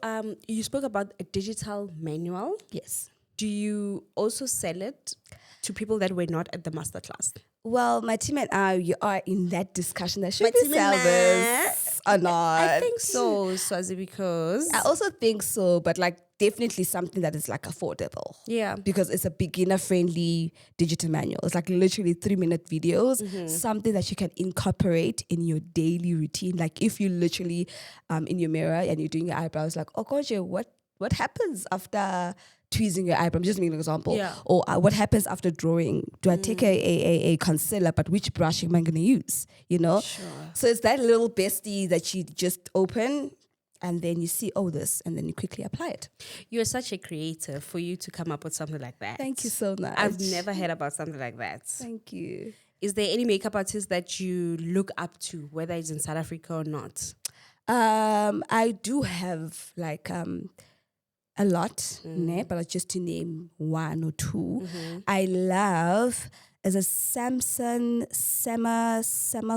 you spoke about a digital manual. Yes. Do you also sell it to people that were not at the masterclass? Well, my team and I, you are in that discussion that should My we team and sell I- this or not. I think so, Swaazi, because I also think so, but like definitely something that is like affordable. yeah. Because it's a beginner-friendly digital manual. It's like literally 3-minute videos, something that you can incorporate in your daily routine. Like if you literally in your mirror and you're doing your eyebrows, like, oh gosh, what happens after tweezing your eyebrow? I'm just making an example. Yeah. Or what happens after drawing? Do I take a concealer, but which brush am I going to use? Sure. So it's that little bestie that you just open and then you see, this, and then you quickly apply it. You're such a creative for you to come up with something like that. Thank you so much. I've never heard about something like that. Thank you. Is there any makeup artist that you look up to, whether it's in South Africa or not? I do have like a lot, but just to name one or two. I love is a Samson Sema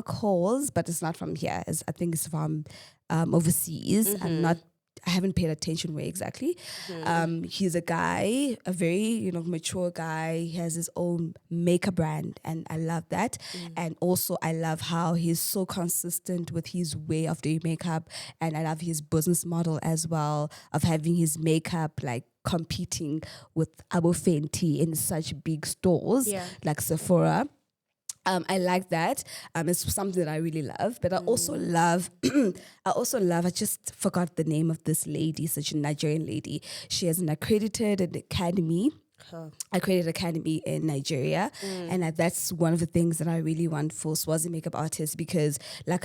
calls, but it's not from here. I think it's from overseas. I haven't paid attention where exactly. He's a guy, a very mature guy. He has his own makeup brand, and I love that. And also, I love how he's so consistent with his way of doing makeup, and I love his business model as well of having his makeup like competing with Abo Fenty in such big stores like Sephora. I like that. It's something that I really love. But I also love, I just forgot the name of this lady, such a Nigerian lady. She has an accredited academy in Nigeria. And that's one of the things that I really want for Swaazi makeup artists because I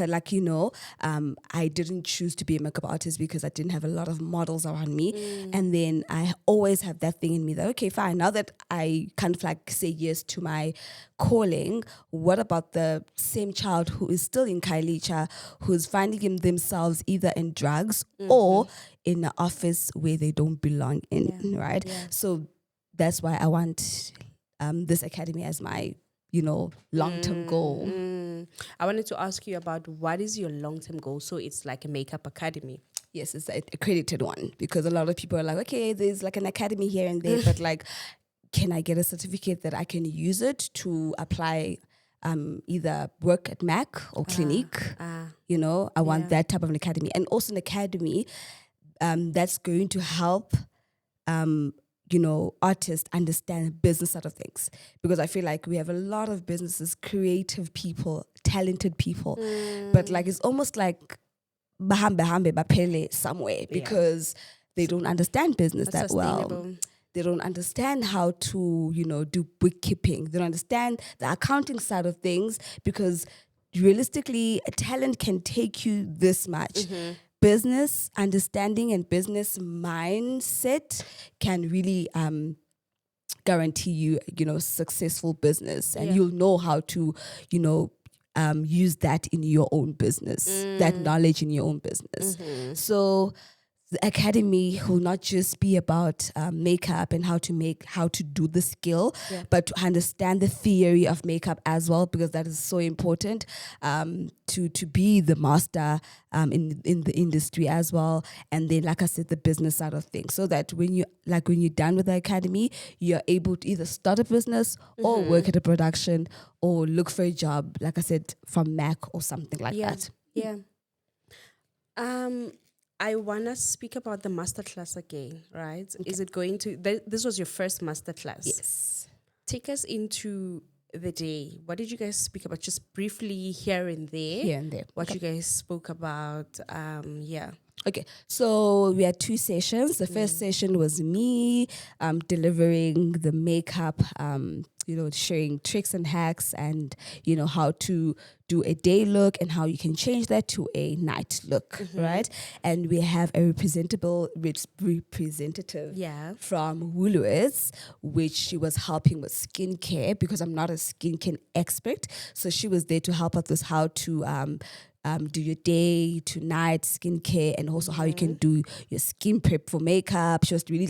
didn't choose to be a makeup artist because I didn't have a lot of models around me. And then I always have that thing in me that, okay, fine, now that I kind of like say yes to my calling, what about the same child who is still in Kailicha, who's finding themselves either in drugs or in an office where they don't belong in, right? Yeah. So that's why I want this academy as my, long-term goal. I wanted to ask you about what is your long-term goal? So it's like a makeup academy. Yes, it's an accredited one, because a lot of people are like, okay, there's like an academy here and there, but like, can I get a certificate that I can use it to apply either work at Mac or Clinique? I want that type of an academy. And also an academy that's going to help artists understand business side of things, because I feel like we have a lot of businesses, creative people, talented people, but like it's almost like bahambe bapele somewhere, because they don't understand business that well. They don't understand how to do bookkeeping. They don't understand the accounting side of things, because realistically a talent can take you this much. Business understanding and business mindset can really guarantee you successful business, and you'll know how to use that in your own business, that knowledge in your own business. So the academy will not just be about makeup and how to do the skill, but to understand the theory of makeup as well, because that is so important to be the master in the industry as well. And then, like I said, the business side of things, so that when you're done with the academy, you're able to either start a business or work at a production or look for a job, like I said, from Mac or something like that. Yeah. I want to speak about the masterclass again, right? Okay. Is it going to... this was your first masterclass. Yes. Take us into the day. What did you guys speak about? Just briefly here and there. Here and there. What you guys spoke about. Okay, so we had 2 sessions. The first session was me delivering the makeup, sharing tricks and hacks, and how to do a day look and how you can change that to a night look, right? And we have a representative from Woolworths, which she was helping with skincare, because I'm not a skincare expert. So she was there to help us with how to do your day to night skincare, and also how you can do your skin prep for makeup. She was really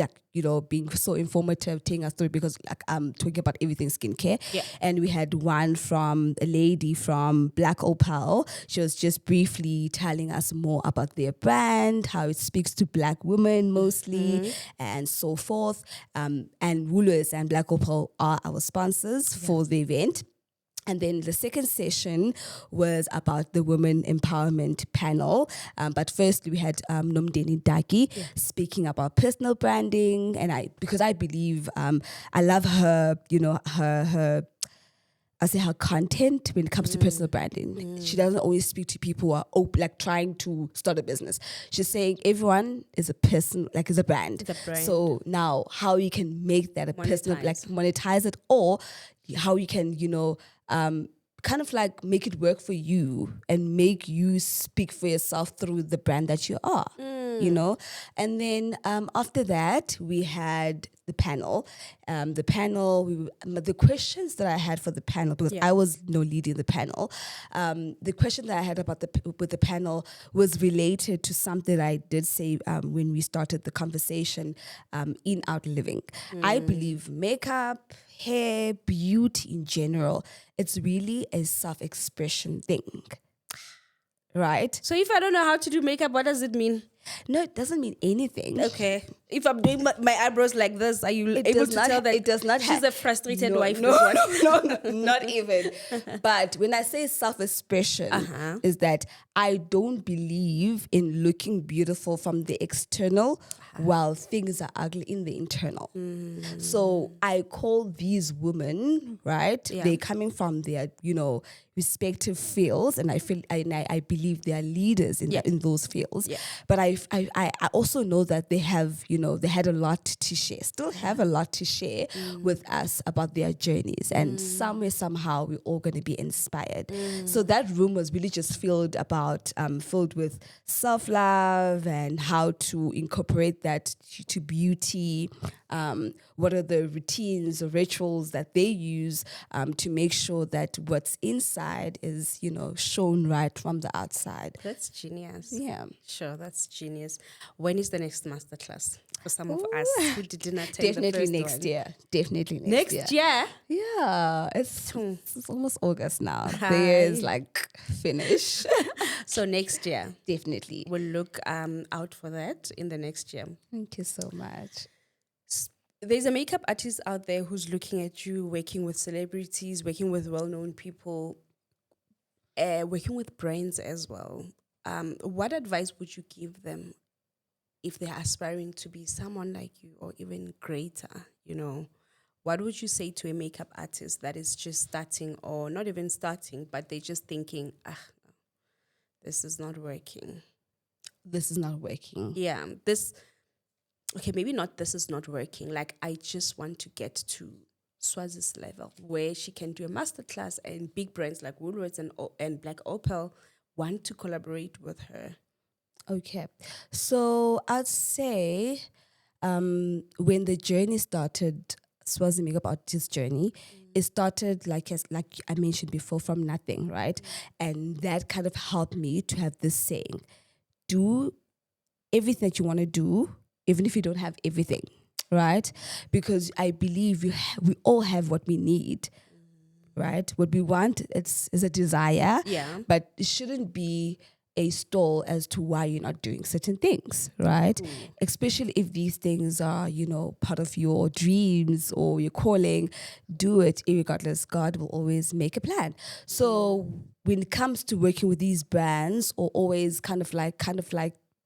being so informative, telling us through, because I'm talking about everything skincare. And we had one from a lady from Black Opal. She was just briefly telling us more about their brand, how it speaks to Black women mostly, and so forth. And Woolworths and Black Opal are our sponsors for the event. And then the second session was about the women empowerment panel. But first we had Nomdeni Daki speaking about personal branding. And because I believe, I love her, her content when it comes to personal branding. She doesn't always speak to people who are trying to start a business. She's saying everyone is a person, is a brand. It's a brand. So now how you can make that a personal, monetize it, or how you can, kind of make it work for you and make you speak for yourself through the brand that you are, And then after that, we had the panel. The questions that I had for the panel, because I was leading the panel, the question that I had with the panel was related to something that I did say when we started the conversation in Out Living. I believe makeup, hair, beauty in general, it's really a self-expression thing, right? So if I don't know how to do makeup, what does it mean? No, it doesn't mean anything. Okay. If I'm doing my eyebrows like this, are you able to tell that it does not she's a frustrated wife? No, not even. But when I say self-expression, is that I don't believe in looking beautiful from the external while things are ugly in the internal. So I call these women, right? They're coming from their, respective fields, and I believe they are leaders in those fields. But I also know that they have, they had a lot to share, still have a lot to share with us about their journeys, and somehow we're all going to be inspired. So that room was really just filled with self-love and how to incorporate that to beauty. What are the routines or rituals that they use to make sure that what's inside is, shown right from the outside. That's genius. Yeah. Sure, that's genius. When is the next masterclass for some of us who didn't attend the first next one? year. Definitely Next year? Yeah. It's almost August now. The year is finished. So next year, Definitely. we'll look out for that in the next year. Thank you so much. There's a makeup artist out there who's looking at you working with celebrities, working with well-known people, working with brands as well. What advice would you give them if they're aspiring to be someone like you or even greater? What would you say to a makeup artist that is just starting, or not even starting, but they're just thinking, no, this is not working? This is not working. Yeah, maybe not this is not working. Like, I just want to get to Swaazi's level where she can do a masterclass and big brands like Woolworths and Black Opal want to collaborate with her. Okay. So I'd say when the journey started, Swaazi Makeup Artist journey, it started like I mentioned before, from nothing, right? And that kind of helped me to have this saying: do everything that you want to do, even if you don't have everything, right? Because I believe we all have what we need, right? What we want is a desire, but it shouldn't be a stall as to why you're not doing certain things, right? Especially if these things are, part of your dreams or your calling. Do it irregardless. God will always make a plan. So when it comes to working with these brands, or always kind of like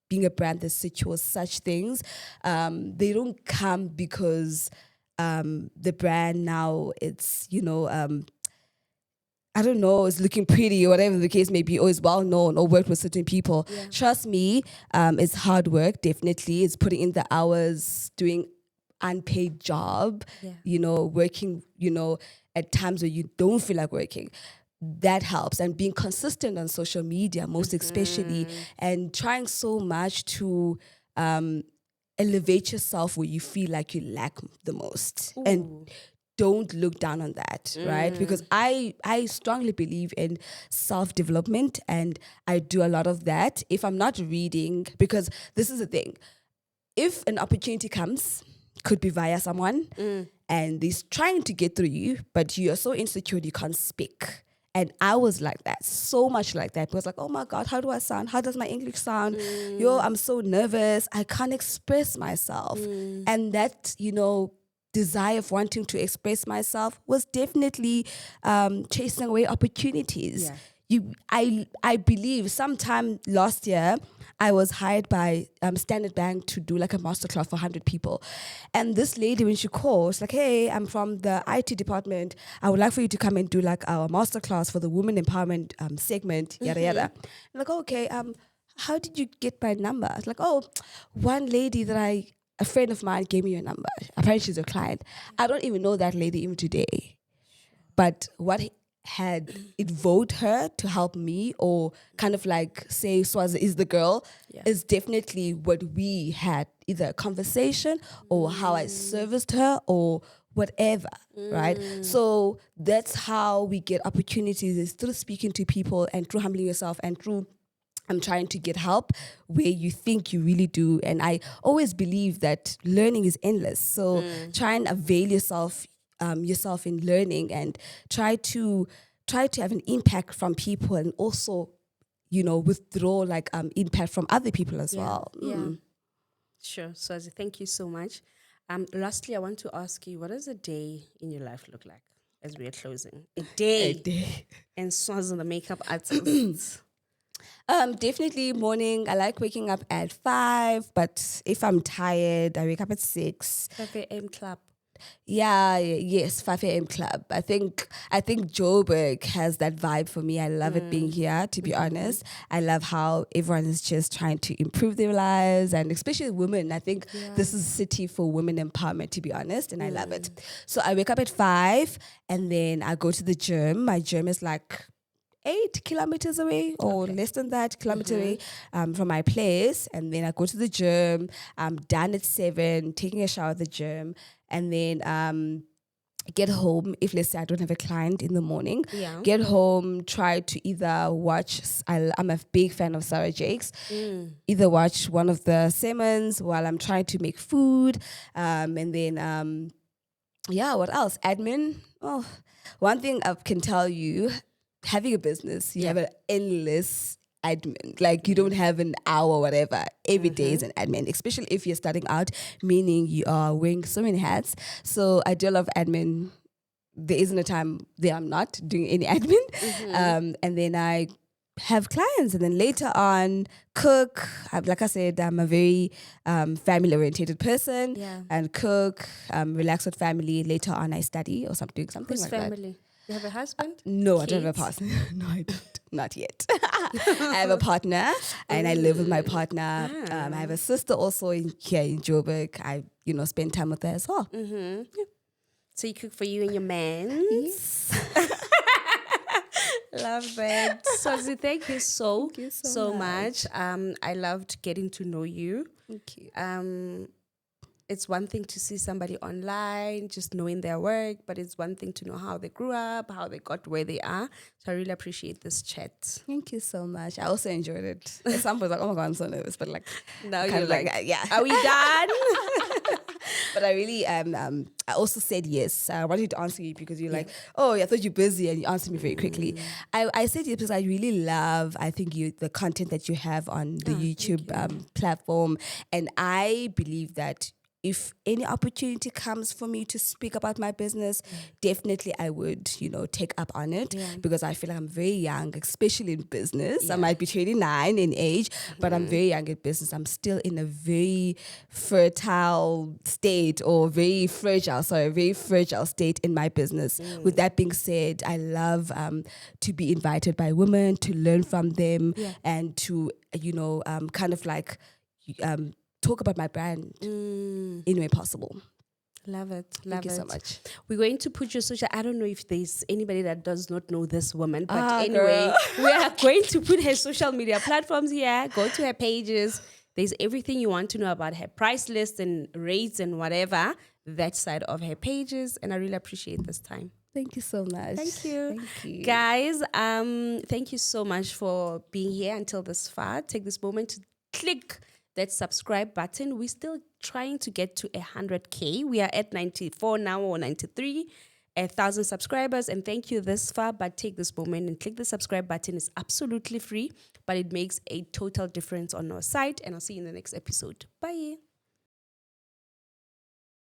being a brand that secures such things, they don't come because the brand now it's I don't know, is looking pretty or whatever the case may be, or is well known or worked with certain people. Yeah. Trust me, it's hard work, definitely. It's putting in the hours, doing unpaid job, working, at times where you don't feel like working. That helps. And being consistent on social media, most especially, and trying so much to elevate yourself where you feel like you lack the most. Ooh. And don't look down on that, right? Because I strongly believe in self-development, and I do a lot of that. If I'm not reading, because this is the thing, if an opportunity comes, could be via someone, and they're trying to get through you, but you're so insecure you can't speak. And I was like that, so much like that. It was like, oh my God, how do I sound? How does my English sound? I'm so nervous. I can't express myself. And that, desire of wanting to express myself was definitely chasing away opportunities. Yeah. I believe sometime last year, I was hired by Standard Bank to do like a masterclass for 100 people. And this lady, when she called, she's like, hey, I'm from the IT department. I would like for you to come and do like our masterclass for the women empowerment segment, yada, yada. I'm like, okay, how did you get my number? It's like, one lady a friend of mine gave me your number. Apparently she's a client. I don't even know that lady even today. But what had invoked her to help me, or kind of like say Swaazi is the girl, is definitely what we had, either a conversation or how I serviced her or whatever, right? So that's how we get opportunities, is through speaking to people and through humbling yourself and through I'm trying to get help where you think you really do. And I always believe that learning is endless. So try and avail yourself in learning, and try to have an impact from people, and also, withdraw like impact from other people as well. Yeah. Sure. Swaazi, thank you so much. Lastly, I want to ask you, what does a day in your life look like as we are closing? A day. And Swaazi, the makeup artist. Definitely morning. I like waking up at 5, but if I'm tired, I wake up at 6. 5 a.m. club. Yes, 5 a.m. club. I think Joburg has that vibe for me. I love it being here, to be honest. I love how everyone is just trying to improve their lives, and especially women. I think this is a city for women empowerment, to be honest, and I love it. So I wake up at 5, and then I go to the gym. My gym is like 8 kilometers away, or less than that, kilometer away from my place. And then I go to the gym. I'm done at 7, taking a shower at the gym, and then get home. If, let's say, I don't have a client in the morning, get home, try to either watch, I'm a big fan of Sarah Jakes, either watch one of the sermons while I'm trying to make food, and then what else? Admin. One thing I can tell you, having a business, you have an endless admin. Like you don't have an hour, whatever. Every day is an admin, especially if you're starting out, meaning you are wearing so many hats. So I do a lot of admin. There isn't a time that I'm not doing any admin. And then I have clients, and then later on cook. Like I said, I'm a very family oriented person, and cook, relax with family. Later on I study or something Who's like family? that. You have a husband? No, Kids? I don't have a partner. No, I don't. Not yet. I have a partner, and I live with my partner. I have a sister also here in Joburg. I, spend time with her as well. So you cook for you and your man? Yes. Love that. Swaazi, thank you so much. much. I loved getting to know you. Thank you. It's one thing to see somebody online, just knowing their work, but it's one thing to know how they grew up, how they got where they are. So I really appreciate this chat. Thank you so much. I also enjoyed it. At some point, like, oh my God, I'm so nervous, but like, now you're like, yeah. Are we done? But I really, I also said yes. I wanted to answer you because you're like, oh, I thought you're busy, and you answered me very quickly. I said yes because I really love, I think, the content that you have on the YouTube platform. And I believe that if any opportunity comes for me to speak about my business, definitely I would, take up on it because I feel like I'm very young, especially in business. I might be 29 in age, but I'm very young in business. I'm still in a very fertile state very fragile state in my business. With that being said, I love to be invited by women, to learn from them and to, kind of like, talk about my brand in a way possible. Love it. Thank you so much. We're going to put your social. I don't know if there's anybody that does not know this woman, but anyway, we are going to put her social media platforms here. Go to her pages. There's everything you want to know about her price list and rates and whatever, that side of her pages. And I really appreciate this time. Thank you so much. Thank you. Thank you. Guys, thank you so much for being here until this far. Take this moment to click that subscribe button. We're still trying to get to 100K. We are at 94 now, or 93, 1,000 subscribers. And thank you this far, but take this moment and click the subscribe button. It's absolutely free, but it makes a total difference on our site. And I'll see you in the next episode. Bye.